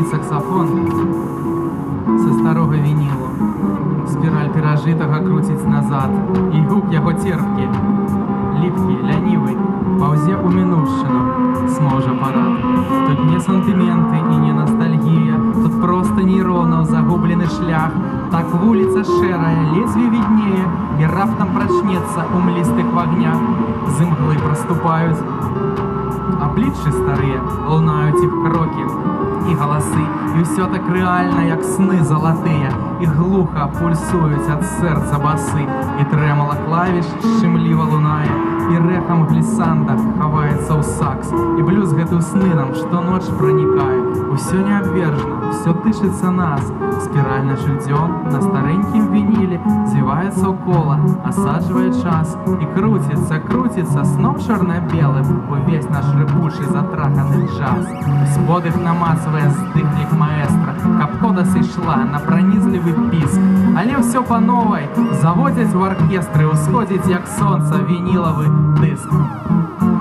гучыць саксафон са старога вінілу. Спіраль перажытага круціць назад, і гук яго церпкі, ліпкі, лянівы, паўзе ў мінуўшчыну, сможа парад. Тут не сантыменты і не ностальгія, тут проста нейронаў загублены шлях. Так вуліца шэрая, ледзьве віднее, і раптам прачнецца ў млістых вагнях. З імглы праступаюць абліччы старыя, лунаюць іх крокі і галасы, і ўсё так рэальна, як сны залатыя, і глуха пульсуюць ад сэрца басы, і трэмала клавіш шчымліва лунае, і рэхам глісанда хаваецца ў сакс, і блюз гэты ў сны нам штоноч пранікае. Усё неабвержна, усё тычыцца нас. Спіраль нашых дзён на старэнькім вініле звіваецца ў кола, асаджвае час, і круціцца, круціцца сном чорна-белым увесь наш рыпучы затраханы джаз. Сподых намацвае здыхлік маэстра, каб кода сышла на пранізлівы піск. Але ўсё па новай, заводзяць у аркестры, усходзіць як сонца вінілавы дыск.